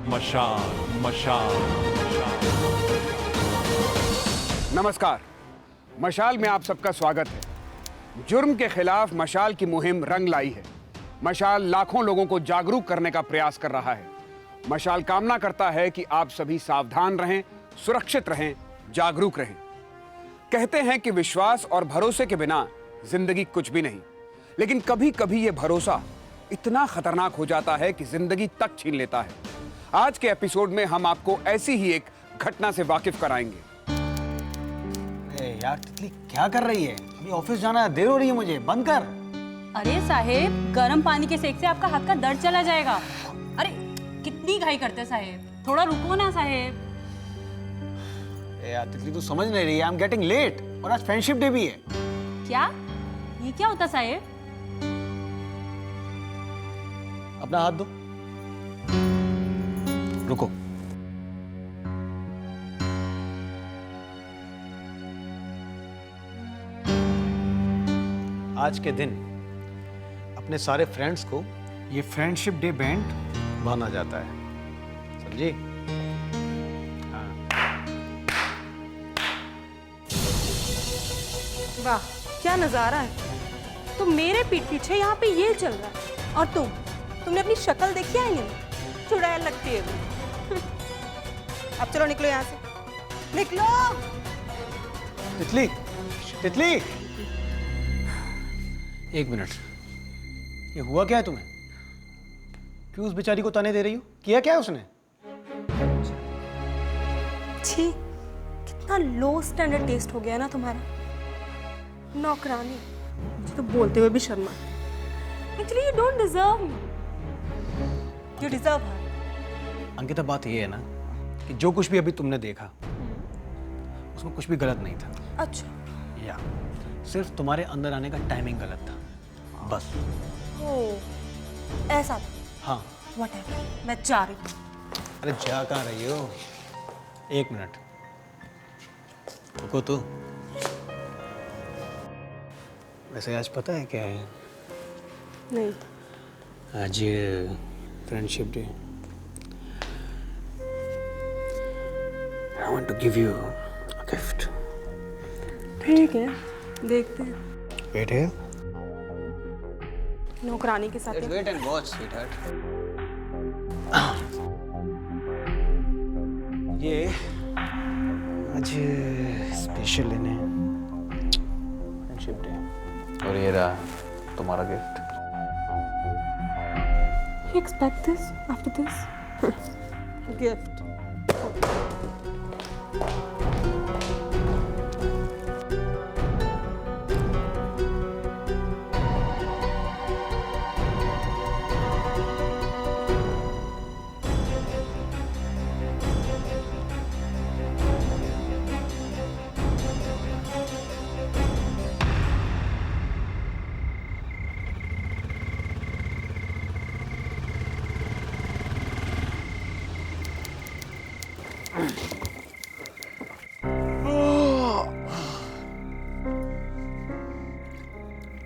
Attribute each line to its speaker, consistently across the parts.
Speaker 1: मशाल मशाल
Speaker 2: नमस्कार, मशाल में आप सबका स्वागत है। जुर्म के खिलाफ मशाल की मुहिम रंग लाई है। मशाल लाखों लोगों को जागरूक करने का प्रयास कर रहा है। मशाल कामना करता है कि आप सभी सावधान रहें, सुरक्षित रहें, जागरूक रहें। कहते हैं कि विश्वास और भरोसे के बिना जिंदगी कुछ भी नहीं, लेकिन कभी कभी यह भरोसा इतना खतरनाक हो जाता है कि जिंदगी तक छीन लेता है। आज के एपिसोड में हम आपको ऐसी ही एक घटना से वाकिफ कराएंगे।
Speaker 3: यार तितली क्या कर रही है? अभी ऑफिस जाना है, देर हो रही है मुझे, बंद कर।
Speaker 4: अरे साहेब, गर्म पानी के सेक से आपका हाथ का दर्द चला जाएगा। अरे कितनी घाई करते साहेब, थोड़ा रुको ना साहेब।
Speaker 3: यार तितली तू समझ नहीं रही है, आई एम गेटिंग लेट और आज फ्रेंडशिप डे भी है।
Speaker 4: क्या? ये क्या होता साहेब?
Speaker 3: अपना हाथ दो। रुको। आज के दिन अपने सारे फ्रेंड्स को ये फ्रेंडशिप डे बैंड बांधा जाता है, समझी?
Speaker 5: वाह क्या नजारा है। तो मेरे पीठ पीछे यहाँ पे ये चल रहा है और तुमने अपनी शक्ल देखी है ये? चुड़ैल लगती है वो। अब चलो निकलो यहाँ से, निकलो।
Speaker 3: तितली, तितली, एक मिनट, ये हुआ क्या है तुम्हें? क्यों उस बेचारी को ताने दे रही हो? किया क्या है उसने?
Speaker 5: छी, कितना लो स्टैंडर्ड टेस्ट हो गया ना तुम्हारा। नौकरानी, मुझे तो बोलते हुए भी शर्म आती है। Actually you don't deserve me, you deserve her.
Speaker 3: Ankita, बात ये है ना कि जो कुछ भी अभी तुमने देखा उसमें कुछ भी गलत नहीं था।
Speaker 5: अच्छा,
Speaker 3: या सिर्फ तुम्हारे अंदर आने का टाइमिंग गलत था, बस।
Speaker 5: ओ ऐसा था।
Speaker 3: हाँ।
Speaker 5: व्हाटएवर, मैं जा रही हूँ।
Speaker 3: अरे जा कहाँ रही हो? एक मिनट रुको। तो वैसे आज पता है क्या है?
Speaker 5: नहीं।
Speaker 3: आज friendship day. I want to give you a gift.
Speaker 5: ठीक है, देखते हैं।
Speaker 3: वेट है।
Speaker 5: नौकरानी के साथ
Speaker 3: Let's wait and watch, sweetheart. ये आज स्पेशल लेने फ्रेंडशिप डे और ये रहा तुम्हारा gift.
Speaker 5: You expect this after this? Gift.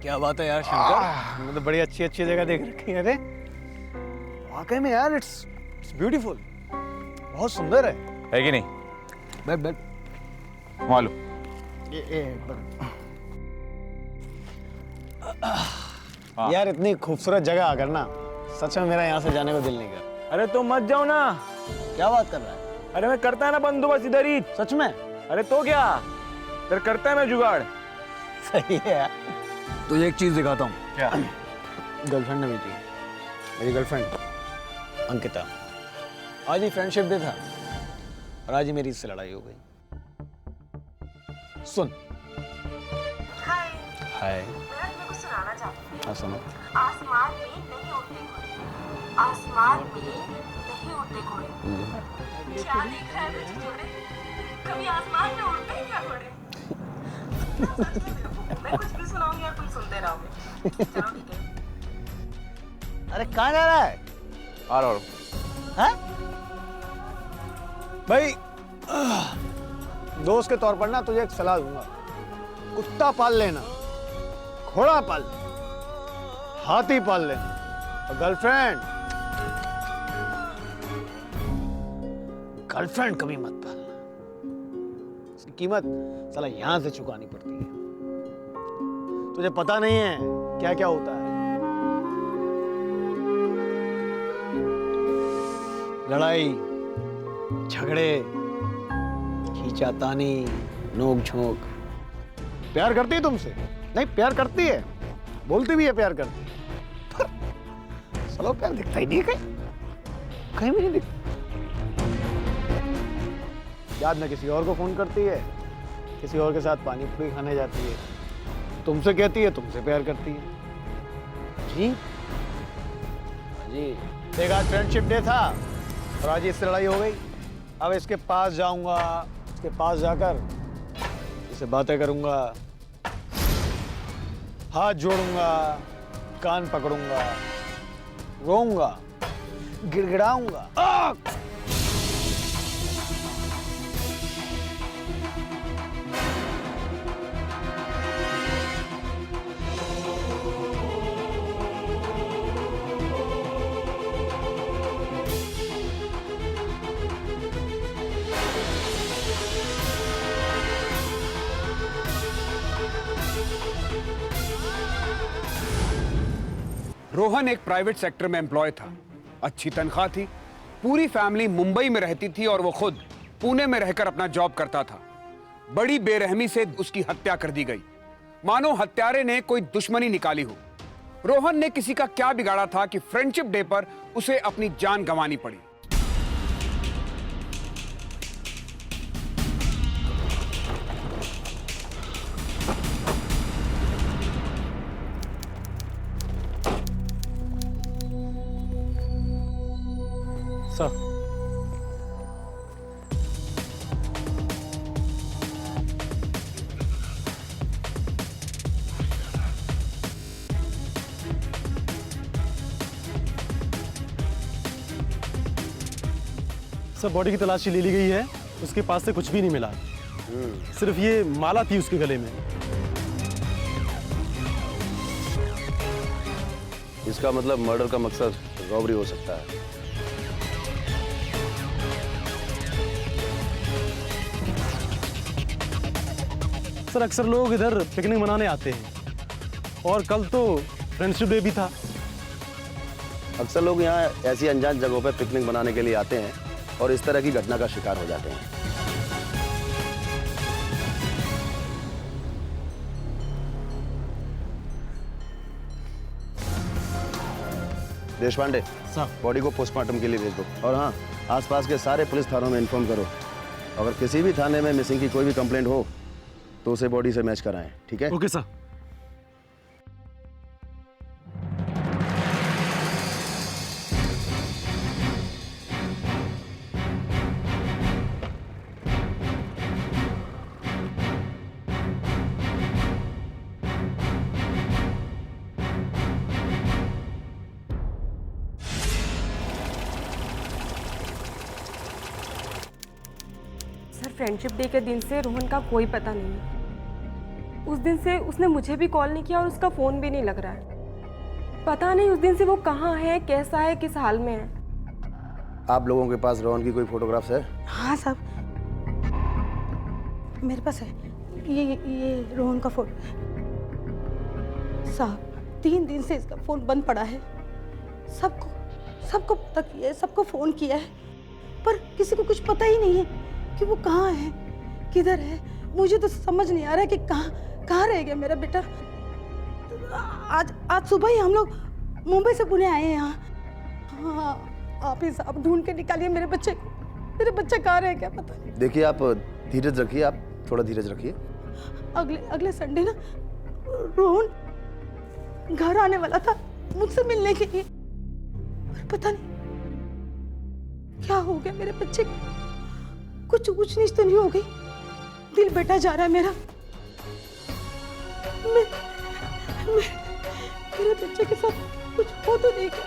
Speaker 3: क्या बात है यार शंकर, तुमने तो बड़ी अच्छी अच्छी जगह देख रखी है। अरे वाकई में यार, इट्स ब्यूटीफुल, बहुत सुंदर है
Speaker 1: कि नहीं?
Speaker 3: बैठ बैठ।
Speaker 1: मालूम।
Speaker 3: यार इतनी खूबसूरत जगह आकर ना सच में मेरा यहाँ से जाने को दिल नहीं कर।
Speaker 6: अरे तो मत जाओ ना।
Speaker 3: क्या बात कर रहा है?
Speaker 6: अरे मैं करता है ना बंदोबस्त इधर ही।
Speaker 3: सच में?
Speaker 6: अरे तो क्या, इधर करता है मैं जुगाड़।
Speaker 3: सही है यार। तुझे एक चीज दिखाता हूँ।
Speaker 6: क्या?
Speaker 3: गर्लफ्रेंड ने भेजी, मेरी गर्लफ्रेंड अंकिता। आज ही फ्रेंडशिप डे था और आज ही मेरी इससे लड़ाई हो गई। सुन।
Speaker 5: हाय।
Speaker 3: हाय।
Speaker 5: मैं तुम्हें कुछ सुनाना चाहती हूँ।
Speaker 3: हाँ सुनो।
Speaker 5: आसमान में नहीं उड़ते घोड़े, आसमान में नहीं उड़ते घोड़े। क्या देख रहा है तुझे घोड़े? कभी आसमान में उड़ते हैं क्या घोड़े? मैं कुछ भी सुनाऊंगी और तुम सुनते रहोगे। चलो ठीक है।
Speaker 3: अरे कहाँ जा रहा है?
Speaker 1: आ रहा हूँ।
Speaker 3: हैं? भाई दोस्त के तौर पर ना तुझे एक सलाह दूंगा। कुत्ता पाल लेना, घोड़ा पाल लेना, हाथी पाल लेना, और गर्लफ्रेंड, गर्लफ्रेंड कभी मत पालना। इसकी कीमत साला यहां से चुकानी पड़ती है। तुझे पता नहीं है क्या क्या होता है। लड़ाई, झगड़े, खींचातानी, नोक झोंक। प्यार करती है तुमसे? नहीं, प्यार करती है, बोलती भी है प्यार करती है, पर साला प्यार दिखता ही नहीं है कहीं, कहीं भी नहीं दिखता। याद ना किसी और को फोन करती है, किसी और के साथ पानी पूरी खाने जाती है, तुमसे कहती है तुमसे प्यार करती है। जी जी, देख आज फ्रेंडशिप डे था और आज इससे लड़ाई हो गई। अब इसके पास जाऊंगा, इसके पास जाकर इससे बातें करूंगा, हाथ जोड़ूंगा, कान पकड़ूंगा, रोऊंगा, गिड़गिड़ाऊंगा।
Speaker 2: रोहन एक प्राइवेट सेक्टर में एम्प्लॉय था। अच्छी तनख्वाह थी। पूरी फैमिली मुंबई में रहती थी और वो खुद पुणे में रहकर अपना जॉब करता था। बड़ी बेरहमी से उसकी हत्या कर दी गई, मानो हत्यारे ने कोई दुश्मनी निकाली हो। रोहन ने किसी का क्या बिगाड़ा था कि फ्रेंडशिप डे पर उसे अपनी जान गंवानी पड़ी।
Speaker 3: सर,
Speaker 7: बॉडी की तलाशी ले ली गई है, उसके पास से कुछ भी नहीं मिला। सिर्फ ये माला थी उसके गले में।
Speaker 8: इसका मतलब मर्डर का मकसद रॉबरी हो सकता है।
Speaker 7: सर अक्सर लोग इधर पिकनिक मनाने आते हैं और कल तो फ्रेंडशिप डे भी था।
Speaker 8: अक्सर लोग यहाँ ऐसी अनजान जगहों पर पिकनिक मनाने के लिए आते हैं और इस तरह की घटना का शिकार हो जाते हैं। देशपांडे, बॉडी को पोस्टमार्टम के लिए भेज दो। और हाँ, आसपास के सारे पुलिस थानों में इन्फॉर्म करो। अगर किसी भी थाने में मिसिंग की कोई भी कंप्लेंट हो तो उसे बॉडी से मैच कराएं, ठीक है?
Speaker 7: Okay sir.
Speaker 5: फ्रेंडशिप डे के दिन से रोहन का कोई पता नहीं है। उस दिन से उसने मुझे भी कॉल नहीं किया और उसका फ़ोन भी नहीं लग रहा है। पता नहीं उस दिन से वो कहाँ है, कैसा है, किस हाल में है।
Speaker 8: आप लोगों के पास रोहन की कोई फोटोग्राफ्स है?
Speaker 9: हाँ साहब, मेरे पास है। ये रोहन का फोन साहब। 3 दिन से इसका फ़ोन बंद पड़ा है। सबको पता किया है, सबको फ़ोन किया है, पर किसी को कुछ पता ही नहीं है कि वो कहाँ है, किधर है। मुझे तो समझ नहीं आ रहा है कि कहाँ रह गया मेरा बेटा। आज सुबह ही हम लोग मुंबई से पुणे आए हैं यहाँ। हाँ, आप ही साहब ढूंढ के निकालिए मेरे बच्चे को। मेरे बच्चे कहाँ रह गया पता नहीं।
Speaker 8: देखिए, आप धीरज रखिए, आप थोड़ा धीरज रखिए।
Speaker 9: अगले संडे ना रोहन घर आने वाला था मुझसे मिलने के लिए, पर पता नहीं क्या हो गया मेरे बच्चे को। कुछ ऊंच नीच तो नहीं हो गई? दिल बैठा जा रहा है मेरा। मेरे बच्चे के साथ कुछ हो तो नहीं क्या?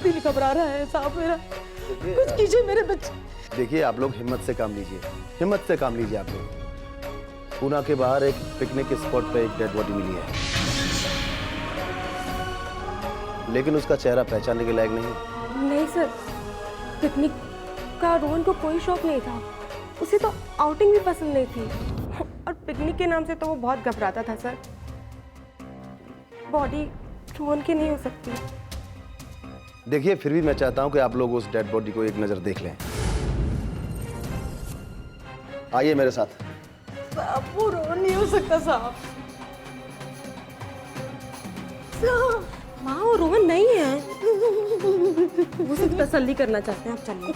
Speaker 9: दिल घबरा रहा है साहब मेरा। कुछ कीजिए मेरे बच्चे।
Speaker 8: देखिए, आप लोग हिम्मत से काम लीजिए, हिम्मत से काम लीजिए। आप लोग पूना के बाहर एक पिकनिक स्पॉट पे एक डेड बॉडी मिली है। लेकिन उसका चेहरा पहचानने के लायक नहीं है।
Speaker 5: नहीं सर, पिकनिक का रोहन को कोई शौक नहीं था। उसे तो आउटिंग भी पसंद नहीं थी और पिकनिक के नाम से तो वो बहुत घबराता था सर। बॉडी रोहन की नहीं हो सकती।
Speaker 8: देखिए, फिर भी मैं चाहता हूं कि आप लोग उस डेड बॉडी को एक नजर देख लें। आइए मेरे साथ।
Speaker 9: वो रोहन नहीं हो सकता साहब।
Speaker 5: माँ वो रोहन नहीं है। वो सिर्फ तसल्ली करना चाहते हैं। आप चलिए।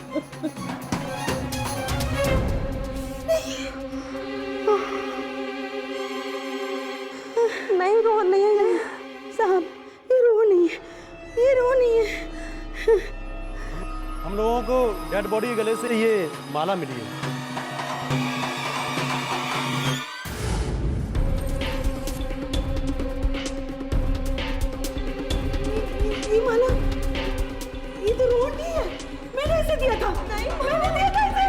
Speaker 9: नहीं रोहन नहीं है साहब, ये रोहन नहीं है, ये रोहन नहीं है।
Speaker 7: हम लोगों को डेड बॉडी के गले से ये माला मिली है।
Speaker 9: ये माला, ये तो रोहन नहीं है। मैंने इसे दिया था। नहीं, मैंने दिया था इसे।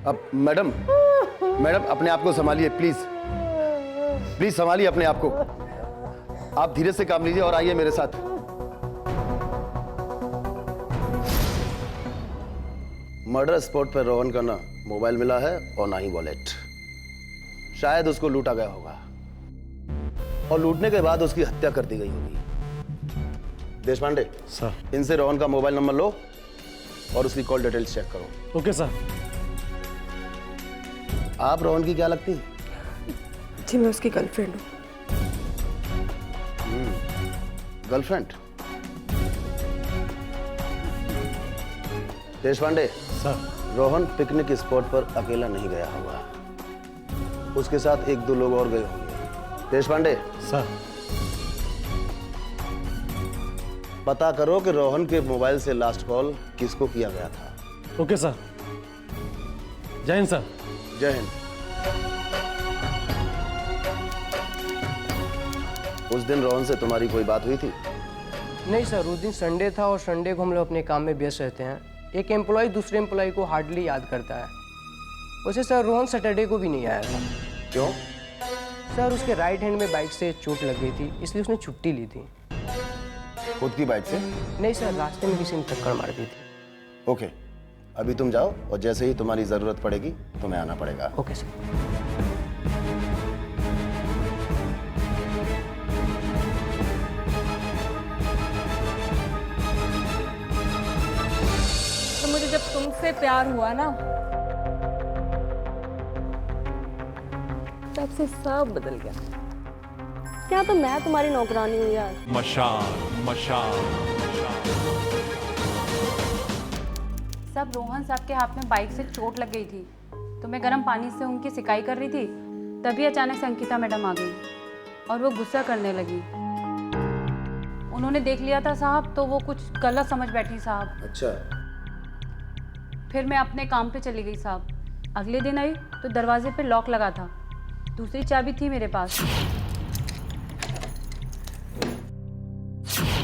Speaker 8: अब मैडम अपने आप को संभालिए प्लीज। प्लीज संभालिए अपने आप को। आप धीरे से काम लीजिए और आइए मेरे साथ। मर्डर स्पॉट पर रोहन का ना मोबाइल मिला है और ना ही वॉलेट। शायद उसको लूटा गया होगा और लूटने के बाद उसकी हत्या कर दी गई होगी। देशपांडे
Speaker 7: सर।
Speaker 8: इनसे रोहन का मोबाइल नंबर लो और उसकी कॉल डिटेल्स चेक करो।
Speaker 7: Okay sir.
Speaker 8: आप रोहन की क्या लगती है?
Speaker 5: जी मैं उसकी गर्लफ्रेंड हूँ।
Speaker 8: Girlfriend? Deshpande
Speaker 7: sir.
Speaker 8: Rohan picnic spot पर अकेला नहीं गया होगा, उसके साथ एक दो लोग और गए होंगे। देशपांडे
Speaker 7: सर।
Speaker 8: पता करो कि रोहन के मोबाइल से लास्ट कॉल किसको किया गया था।
Speaker 7: Okay sir. जय हिंद सर।
Speaker 8: जय हिंद। उस दिन रोहन से तुम्हारी कोई बात हुई थी?
Speaker 10: नहीं सर, उस दिन संडे था और संडे को हम लोग अपने काम में व्यस्त रहते हैं। एक एम्प्लॉय दूसरे एम्प्लॉय को हार्डली याद करता है। वैसे सर रोहन सैटरडे को भी नहीं आया था।
Speaker 8: क्यों?
Speaker 10: सर उसके राइट हैंड में बाइक से चोट लग गई थी, इसलिए उसने छुट्टी ली थी।
Speaker 8: खुद की बाइक से?
Speaker 10: नहीं सर, रास्ते में किसी ने टक्कर मार दी थी।
Speaker 8: ओके, अभी तुम जाओ और जैसे ही तुम्हारी जरूरत पड़ेगी तुम्हें आना पड़ेगा।
Speaker 10: Okay sir.
Speaker 5: तो मुझे जब तुमसे प्यार हुआ ना, तब से सब बदल गया। क्या तो मैं तुम्हारी नौकरानी हूँ यार।
Speaker 4: सब रोहन साहब के हाथ में बाइक से चोट लग गई थी, तो मैं गर्म पानी से उनकी सिकाई कर रही थी, तभी अचानक से अंकिता मैडम आ गई और वो गुस्सा करने लगी। उन्होंने देख लिया था साहब, तो वो कुछ गलत समझ बैठी साहब।
Speaker 8: अच्छा।
Speaker 4: फिर मैं अपने काम पे चली गई साहब। अगले दिन आई तो दरवाजे पे लॉक लगा था, दूसरी चाबी थी मेरे पास।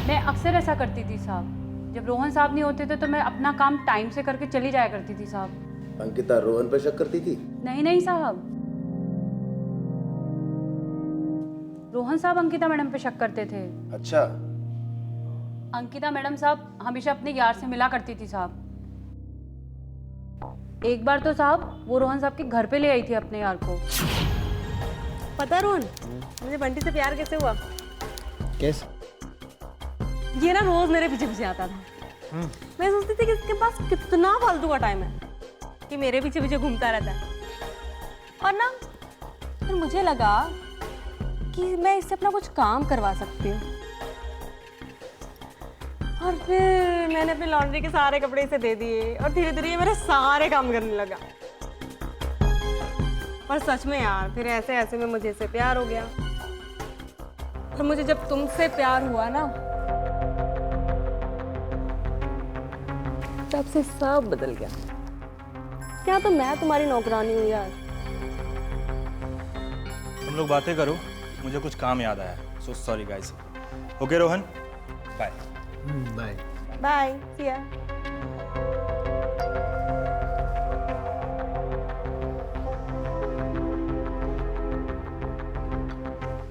Speaker 4: मैं अक्सर ऐसा करती थी साहब, जब रोहन साहब नहीं होते थे तो मैं अपना काम टाइम से करके चली जाया करती थी साहब।
Speaker 8: अंकिता रोहन पे शक करती थी?
Speaker 4: नहीं साहब, रोहन साहब अंकिता मैडम पे शक करते थे।
Speaker 8: अच्छा।
Speaker 4: अंकिता मैडम साहब हमेशा अपने यार से मिला करती थी साहब। एक बार तो साहब वो रोहन साहब के घर पे ले आई थी अपने यार को।
Speaker 5: पता है रोहन, मुझे बंटी से प्यार कैसे हुआ?
Speaker 3: कैसे?
Speaker 5: ये ना रोज मेरे पीछे पीछे आता था। मैं सोचती थी कि इसके पास कितना फालतू का टाइम है कि मेरे पीछे पीछे घूमता रहता है। और ना फिर मुझे लगा कि मैं इससे अपना कुछ काम करवा सकती हूँ। और फिर मैंने अपनी लॉन्ड्री के सारे कपड़े इसे दे दिए और धीरे धीरे ये मेरे सारे काम करने लगा। और सच में यार, फिर ऐसे ऐसे में मुझे इससे प्यार हो गया। और मुझे जब तुमसे प्यार हुआ ना, तब से सब बदल गया। क्या तो मैं तुम्हारी नौकरानी हूँ यार।
Speaker 11: तुम लोग बातें करो, मुझे कुछ काम याद आया। So sorry guys. Okay Rohan, bye.
Speaker 3: Bye.
Speaker 5: Bye, see ya.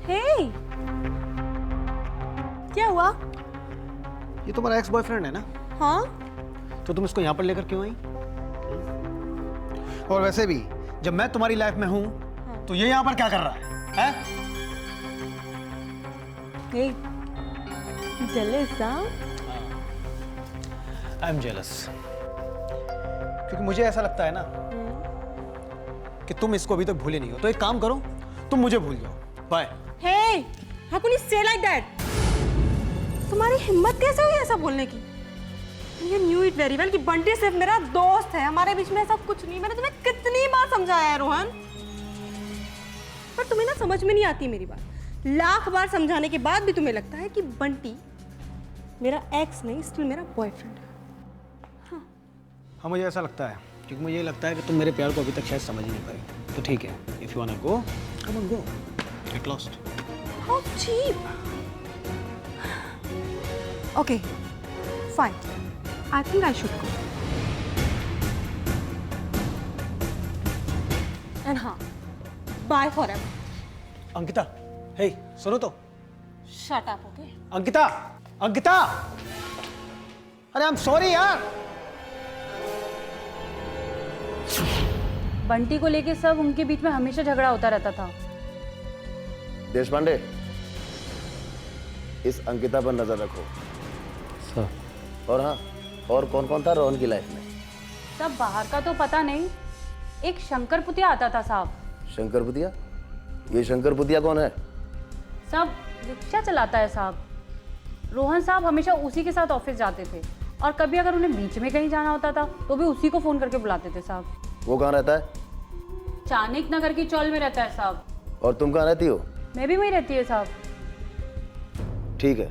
Speaker 5: Hey, क्या हुआ?
Speaker 3: ये तुम्हारा एक्स बॉयफ्रेंड है ना?
Speaker 5: हाँ।
Speaker 3: तो तुम इसको यहाँ पर लेकर क्यों आई? और वैसे भी जब मैं तुम्हारी लाइफ में हूँ तो ये यहाँ पर क्या कर रहा है?
Speaker 5: हे, jealous हाँ?
Speaker 3: आई एम जेलस, क्योंकि मुझे ऐसा लगता है ना कि तुम इसको अभी तक भूले नहीं हो। तो एक काम करो, तुम मुझे भूल जाओ। Bye.
Speaker 5: Hey, how can you say like that? तुम्हारी हिम्मत कैसे हुई ऐसा बोलने की? You knew it very well कि बंटी सिर्फ मेरा दोस्त है, हमारे बीच में ऐसा कुछ नहीं। मैंने तुम्हें कितनी बार समझाया है रोहन, पर तुम्हें ना समझ में नहीं आती मेरी बात। लाख बार समझाने के बाद भी तुम्हें लगता है कि बंटी मेरा एक्स नहीं, स्टिल मेरा बॉयफ्रेंड है।
Speaker 3: हाँ, मुझे ऐसा लगता है, क्योंकि मुझे लगता है कि तुम मेरे प्यार को अभी तक शायद समझ नहीं पाई। तो ठीक है, if you want to go, come on go, get lost.
Speaker 5: How cheap. Okay, fine. I think I should go. And हाँ, bye forever.
Speaker 3: अंकिता, हे, सुनो तो।
Speaker 5: Shut up, okay?
Speaker 3: Ankita, Ankita, अरे आई एम सॉरी यार।
Speaker 4: बंटी को लेके सब उनके बीच में हमेशा झगड़ा होता रहता था।
Speaker 8: देश पांडे, इस अंकिता पर नजर रखो।
Speaker 3: सर।
Speaker 8: और हाँ, और कौन कौन था रोहन की लाइफ में?
Speaker 4: सब बाहर का तो पता नहीं, एक शंकर पुतिया आता था साहब।
Speaker 8: शंकर पुतिया? ये शंकर पुतिया कौन है?
Speaker 4: सब रिक्शा चलाता है साहब। रोहन साहब हमेशा उसी के साथ ऑफिस जाते थे, और कभी अगर उन्हें बीच में कहीं जाना होता था तो भी उसी को फोन करके बुलाते थे साहब।
Speaker 8: वो कहाँ रहता है?
Speaker 4: चाणक्य नगर की चौल में रहता है साहब।
Speaker 8: और तुम कहाँ रहती हो?
Speaker 4: मैं भी वहीं रहती है साहब।
Speaker 8: ठीक है,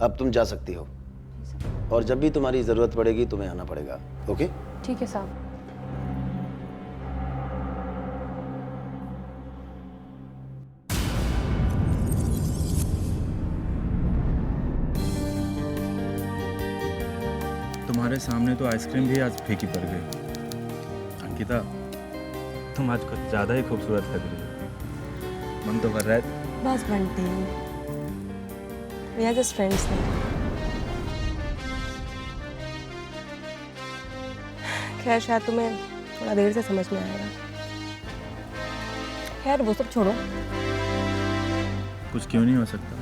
Speaker 8: अब तुम जा सकती हो, और जब भी तुम्हारी जरूरत पड़ेगी तुम्हें आना पड़ेगा। ओके?
Speaker 4: ठीक है साहब।
Speaker 11: तुम्हारे सामने तो आइसक्रीम भी आज फीकी पड़ गई। अंकिता, तुम आज कुछ ज्यादा ही खूबसूरत लग रही हो। मन तो कर रहा है।
Speaker 5: बस Bunty, we are just friends now. खैर शायद तुम्हें थोड़ा देर से समझ में आएगा। खैर वो सब छोड़ो।
Speaker 11: कुछ क्यों नहीं हो सकता?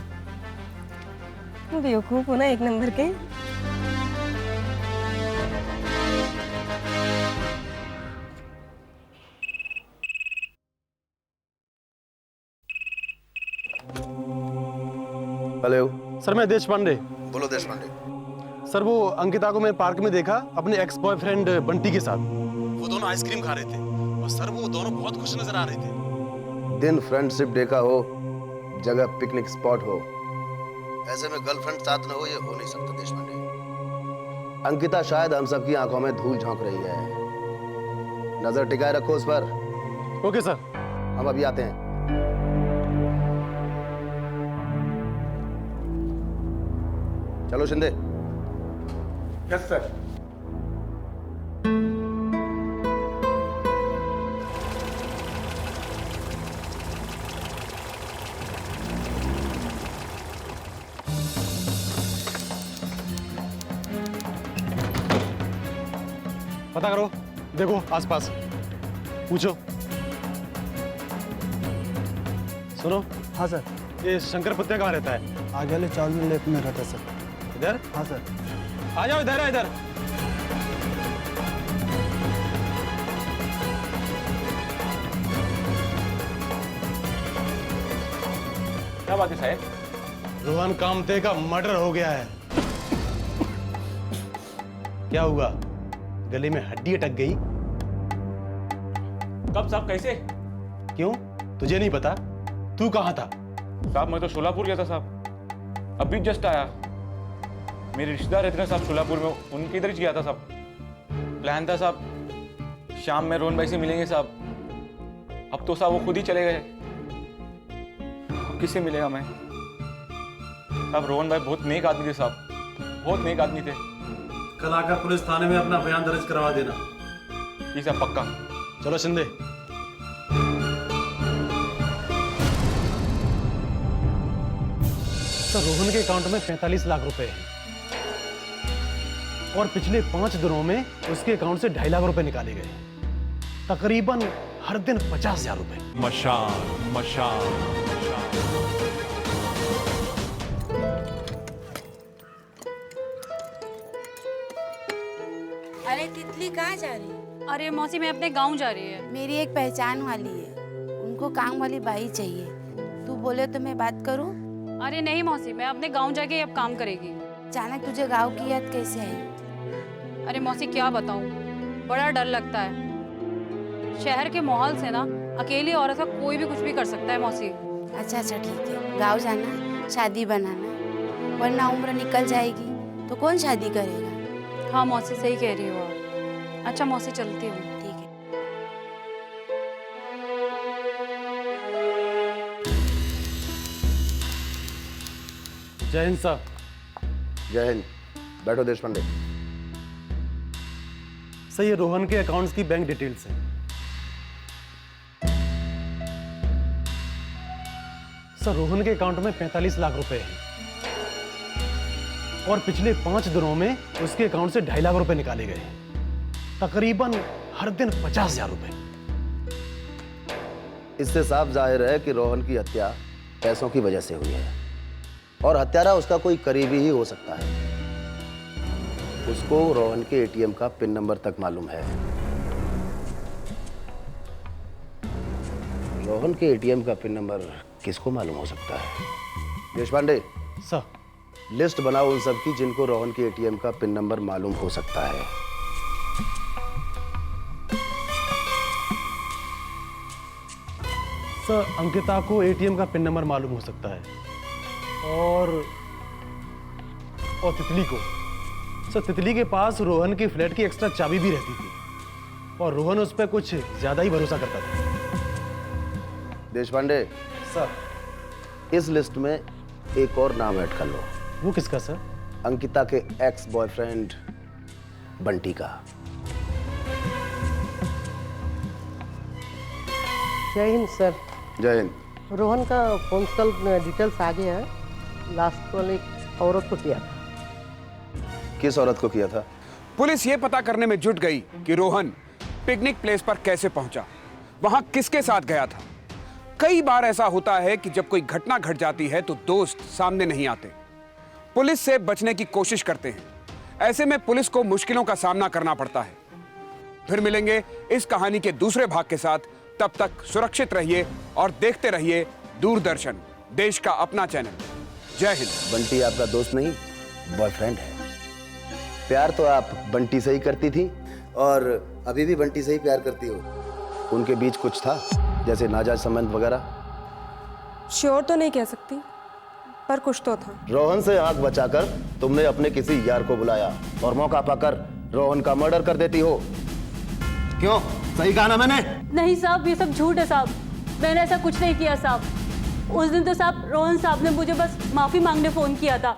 Speaker 5: तुम बेवकूफ हो ना एक नंबर के।
Speaker 8: हेलो
Speaker 7: सर, मैं देश पांडे।
Speaker 8: बोलो देश पांडे।
Speaker 7: सर, वो अंकिता को मैं पार्क में देखा अपने एक्स बॉयफ्रेंड बंटी के साथ। वो दोनों आइसक्रीम खा रहे थे, और सर वो दोनों बहुत खुश नजर आ रहे थे।
Speaker 8: दिन फ्रेंडशिप डे का हो, जगह पिकनिक स्पॉट हो, ऐसे में गर्लफ्रेंड साथ न हो, ये हो नहीं सकता देश पांडे। अंकिता शायद हम सबकी आंखों में धूल झोंक रही है। नजर टिकाए रखो उस पर।
Speaker 7: Okay sir.
Speaker 8: हम अभी आते हैं। चलो शिंदे।
Speaker 2: Yes sir.
Speaker 7: पता करो, देखो आसपास, पूछो। सुनो।
Speaker 3: हाँ सर।
Speaker 7: ये शंकर पुतिया कहाँ रहता है?
Speaker 3: आगे वाले चावल लेक में रहता है सर।
Speaker 7: इधर?
Speaker 3: हाँ सर।
Speaker 7: आ जाओ इधर, इधर।
Speaker 1: क्या बात है साहब?
Speaker 7: रोहन कामते का मर्डर हो गया है। क्या हुआ? गले में हड्डी अटक गई?
Speaker 1: कब साहब, कैसे?
Speaker 7: क्यों, तुझे नहीं पता? तू कहाँ था?
Speaker 1: साहब मैं तो सोलापुर गया था साहब, अभी जस्ट आया। मेरे रिश्तेदार रहते ना साहब सोलापुर में, उनके इधर ही गया था साहब। प्लान था साहब, शाम में रोहन भाई से मिलेंगे साहब। अब तो साहब वो खुद ही चले गए। अब किससे मिलेगा मैं साहब? रोहन भाई बहुत नेक आदमी थे साहब, बहुत नेक आदमी थे।
Speaker 7: कल आकर पुलिस थाने में अपना बयान दर्ज करवा देना।
Speaker 1: जी साहब, पक्का।
Speaker 7: चलो शिंदे। सर, रोहन के अकाउंट में 45 लाख रुपए हैं और पिछले 5 दिनों में उसके अकाउंट से 2.5 लाख रुपए निकाले गए। तकरीबन हर दिन 50,000 रुपए।
Speaker 12: मशाल मशाल
Speaker 13: अरे तितली कहाँ जा रही है?
Speaker 4: अरे मौसी, मैं अपने गांव जा रही है।
Speaker 13: मेरी एक पहचान वाली है, उनको काम वाली बाई चाहिए। तू बोले तो मैं बात करूं?
Speaker 4: अरे नहीं मौसी, मैं अपने गांव जाके अब काम करेगी।
Speaker 13: अचानक तुझे गांव की याद कैसे आई?
Speaker 4: अरे मौसी क्या बताऊं, बड़ा डर लगता है। शहर के माहौल से ना अकेली औरत का कोई भी कुछ भी कर सकता है मौसी।
Speaker 13: अच्छा ठीक है, गांव जाना, शादी बनाना, वरना उम्र निकल जाएगी तो कौन शादी करेगा?
Speaker 4: हाँ मौसी, सही कह रही हो आप। अच्छा मौसी, चलती हूँ।
Speaker 13: ठीक है।
Speaker 7: जय हिंद साहब।
Speaker 8: जय हिंद। बैठो देशपांडे।
Speaker 7: सर, ये रोहन के अकाउंट्स की बैंक डिटेल्स हैं। सर, रोहन के अकाउंट में 45 लाख रुपए हैं और पिछले 5 दिनों में उसके अकाउंट से 2.5 लाख रुपए निकाले गए। तकरीबन हर दिन 50,000 रुपए।
Speaker 8: इससे साफ जाहिर है कि रोहन की हत्या पैसों की वजह से हुई है और हत्यारा उसका कोई करीबी ही हो सकता है। उसको रोहन के एटीएम का पिन नंबर तक मालूम है। रोहन के एटीएम का पिन नंबर किसको मालूम हो सकता है? देशपांडे
Speaker 7: सर,
Speaker 8: लिस्ट बनाओ उन सब की जिनको रोहन के एटीएम का पिन नंबर मालूम हो सकता है।
Speaker 7: सर, अंकिता को एटीएम का पिन नंबर मालूम हो सकता है और तितली को। सर, तितली के पास रोहन की फ्लैट की एक्स्ट्रा चाबी भी रहती थी और रोहन उस पर कुछ ज्यादा ही भरोसा करता था।
Speaker 8: देशपांडे
Speaker 7: सर,
Speaker 8: इस लिस्ट में एक और नाम ऐड कर लो।
Speaker 7: वो किसका सर?
Speaker 8: अंकिता के एक्स बॉयफ्रेंड बंटी का।
Speaker 10: जय हिंद सर।
Speaker 8: जय हिंद।
Speaker 10: रोहन का फोन कॉल डिटेल्स आ गया है। लास्ट कॉल एक औरत को किया था।
Speaker 8: किस औरत को किया था?
Speaker 2: पुलिस ये पता करने में जुट गई कि रोहन पिकनिक प्लेस पर कैसे पहुंचा, वहां किसके साथ गया था। कई बार ऐसा होता है कि जब कोई घटना घट जाती है तो दोस्त सामने नहीं आते, पुलिस से बचने की कोशिश करते हैं। ऐसे में पुलिस को मुश्किलों का सामना करना पड़ता है। फिर मिलेंगे इस कहानी के दूसरे भाग के साथ। तब तक सुरक्षित रहिए और देखते रहिए दूरदर्शन, देश का अपना चैनल। जय हिंद।
Speaker 8: बंटी आपका दोस्त नहीं, बॉयफ्रेंड है। प्यार तो आप बंटी से ही करती थी और अभी भी बंटी से ही प्यार करती हो। उनके बीच कुछ था, जैसे नाजायज संबंध वगैरह?
Speaker 5: श्योर तो नहीं कह सकती, पर कुछ तो था।
Speaker 8: रोहन से आंख बचाकर तुमने अपने किसी यार को बुलाया और मौका पाकर रोहन का मर्डर कर देती हो। क्यों? सही कहा ना मैंने?
Speaker 4: नहीं साहब, ये सब झूठ है साहब। मैंने ऐसा कुछ नहीं किया साहब। उस दिन तो साहब रोहन साहब ने मुझे बस माफी मांगने फोन किया था।